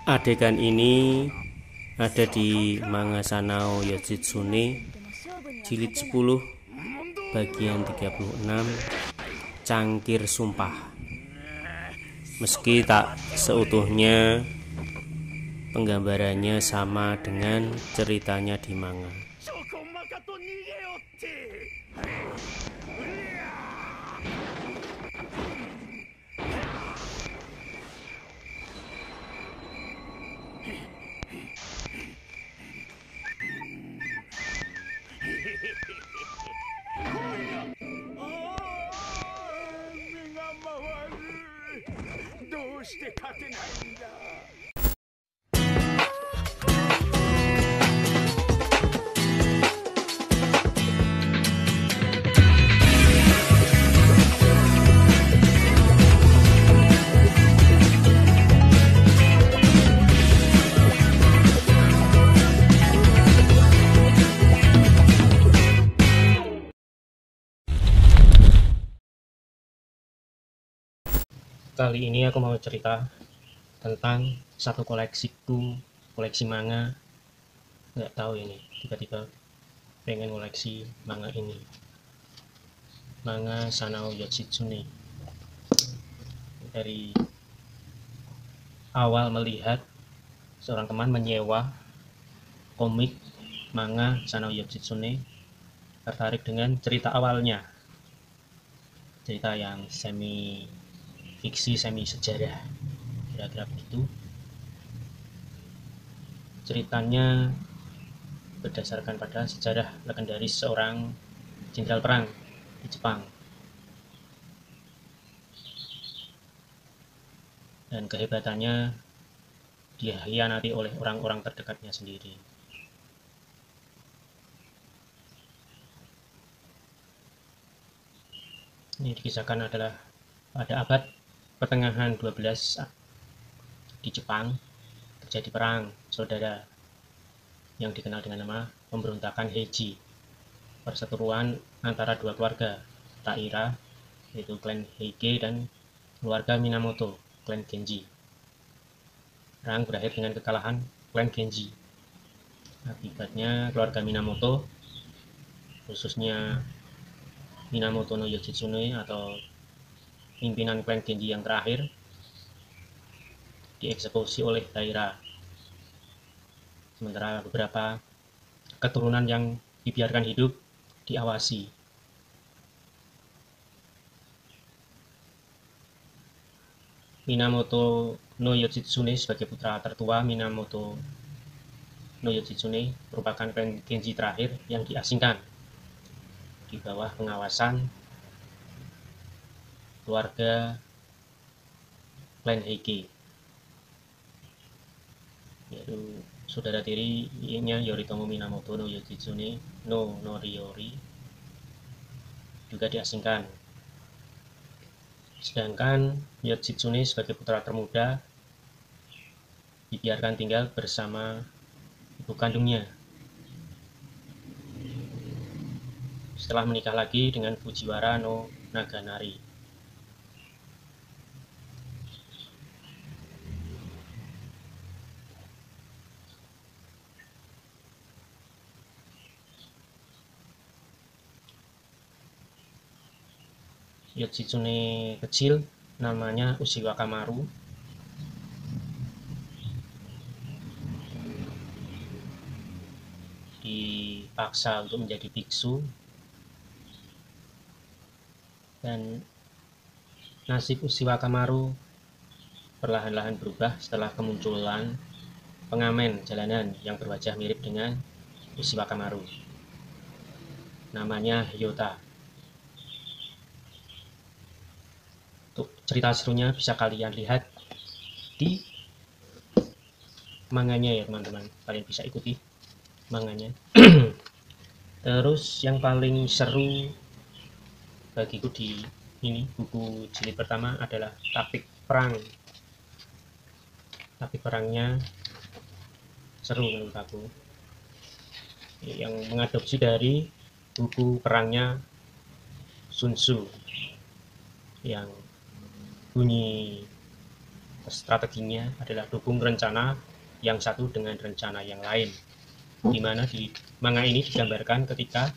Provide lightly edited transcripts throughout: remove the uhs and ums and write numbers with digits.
Adegan ini ada di manga Sanao Yoshitsune jilid 10 bagian 36 Cangkir Sumpah. Meski tak seutuhnya penggambarannya sama dengan ceritanya di manga. Kali ini aku mau cerita tentang satu koleksi manga. Nggak tahu ini, tiba-tiba pengen koleksi manga ini. Manga Sanao Yoshitsune. Dari awal melihat seorang teman menyewa komik manga Sanao Yoshitsune, tertarik dengan cerita awalnya. Cerita yang semi fiksi, semi sejarah, kira-kira begitu. Ceritanya berdasarkan pada sejarah legendaris seorang jenderal perang di Jepang, dan kehebatannya dihianati oleh orang-orang terdekatnya sendiri. Ini dikisahkan adalah pada abad pertengahan 12 di Jepang terjadi perang saudara yang dikenal dengan nama pemberontakan Heiji, perseteruan antara dua keluarga Taira, yaitu klan Heike, dan keluarga Minamoto, klan Genji. Perang berakhir dengan kekalahan klan Genji. Akibatnya keluarga Minamoto, khususnya Minamoto no Yoshitsune atau pimpinan klan Genji yang terakhir, dieksekusi oleh Taira. Sementara beberapa keturunan yang dibiarkan hidup diawasi. Minamoto no Yoshitsune sebagai putra tertua Minamoto no Yoshitsune merupakan klan Genji terakhir yang diasingkan di bawah pengawasan keluarga klan Heike, yaitu saudara tirinya Yoritomo Minamoto no Yoshitsune no Noriyori juga diasingkan. Sedangkan Yoshitsune sebagai putra termuda dibiarkan tinggal bersama ibu kandungnya setelah menikah lagi dengan Fujiwara no Naganari. Yoshitsune kecil namanya Uchiwa Kamaru. Dipaksa untuk menjadi biksu, dan nasib Uchiwa Kamaru perlahan-lahan berubah setelah kemunculan pengamen jalanan yang berwajah mirip dengan Uchiwa Kamaru, namanya Hyota. Untuk cerita serunya bisa kalian lihat di manganya ya teman-teman, kalian bisa ikuti manganya. Terus yang paling seru bagiku di ini buku jilid pertama adalah Tapik Perang. Tapik perangnya seru menurut aku, yang mengadopsi dari buku perangnya Sun Tzu yang bunyi strateginya adalah dukung rencana yang satu dengan rencana yang lain, di mana di manga ini digambarkan ketika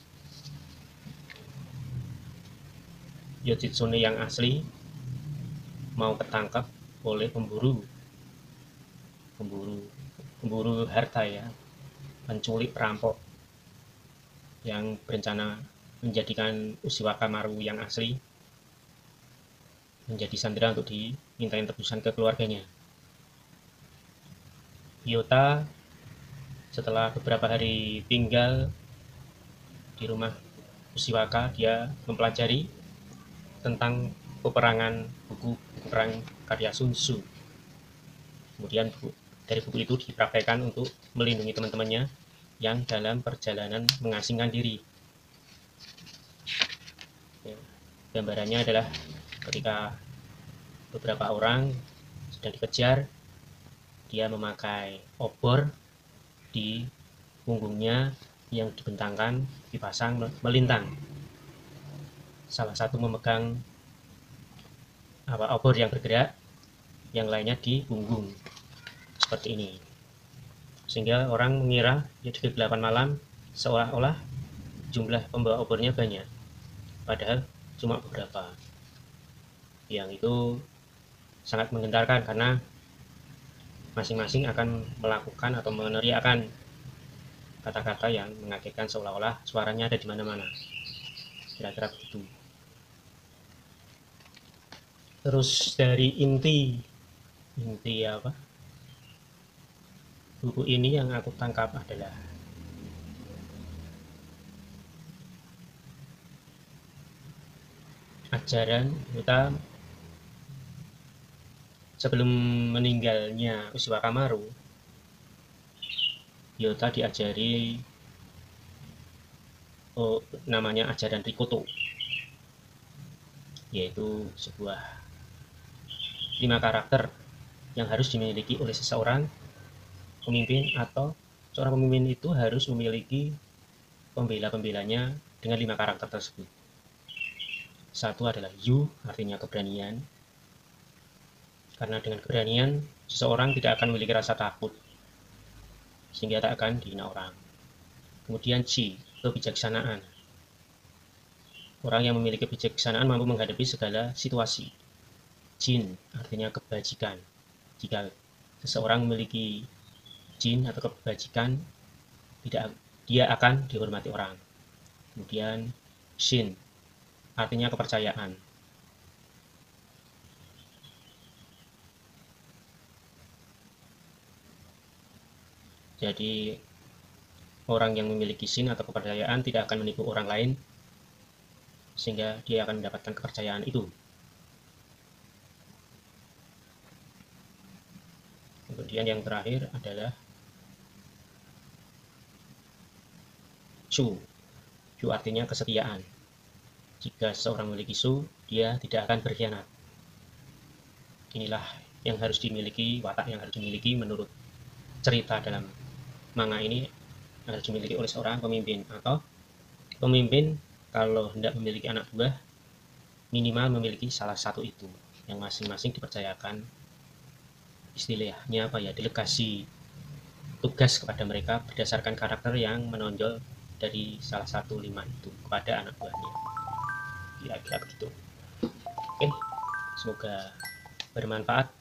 Yoshitsune yang asli mau ketangkap oleh pemburu harta ya, penculik perampok yang berencana menjadikan Ushiwaka Maru yang asli menjadi sandera untuk dimintain tebusan ke keluarganya. Hyota setelah beberapa hari tinggal di rumah Ushiwaka, dia mempelajari tentang peperangan, buku perang karya Sun Tzu. Kemudian dari buku itu dipraktekkan untuk melindungi teman-temannya yang dalam perjalanan mengasingkan diri. Ya, gambarannya adalah ketika beberapa orang sedang dikejar, dia memakai obor di punggungnya yang dibentangkan, dipasang melintang. Salah satu memegang obor yang bergerak, yang lainnya di punggung, seperti ini. Sehingga orang mengira di kegelapan malam seolah-olah jumlah pembawa obornya banyak, padahal cuma beberapa. Yang itu sangat menggentarkan karena masing-masing akan melakukan atau meneriakkan kata-kata yang mengagetkan, seolah-olah suaranya ada di mana-mana. Kira-kira begitu. Terus dari inti apa buku ini yang aku tangkap adalah ajaran kita sebelum meninggalnya Ushiwaka Maru. Hyota diajari namanya ajaran Rikoto, yaitu sebuah 5 karakter yang harus dimiliki oleh seseorang pemimpin, atau seorang pemimpin itu harus memiliki pembela-pembelanya dengan 5 karakter tersebut. Satu adalah Yu, artinya keberanian, karena dengan keberanian seseorang tidak akan memiliki rasa takut sehingga tak akan dihina orang. Kemudian Chi, kebijaksanaan, orang yang memiliki kebijaksanaan mampu menghadapi segala situasi. Jin, artinya kebajikan, jika seseorang memiliki jin atau kebajikan, dia akan dihormati orang. Kemudian Shin, artinya kepercayaan. Jadi orang yang memiliki Shin atau kepercayaan tidak akan menipu orang lain, sehingga dia akan mendapatkan kepercayaan itu. Kemudian yang terakhir adalah Shu. Shu artinya kesetiaan. Jika seseorang memiliki Shu, dia tidak akan berkhianat. Inilah yang harus dimiliki, watak yang harus dimiliki menurut cerita dalam manga ini, harus dimiliki oleh seorang pemimpin. Atau pemimpin kalau hendak memiliki anak buah, minimal memiliki salah satu itu, yang masing-masing dipercayakan istilahnya delegasi tugas kepada mereka berdasarkan karakter yang menonjol dari salah satu 5 itu kepada anak buahnya. Kira-kira begitu. Oke, semoga bermanfaat.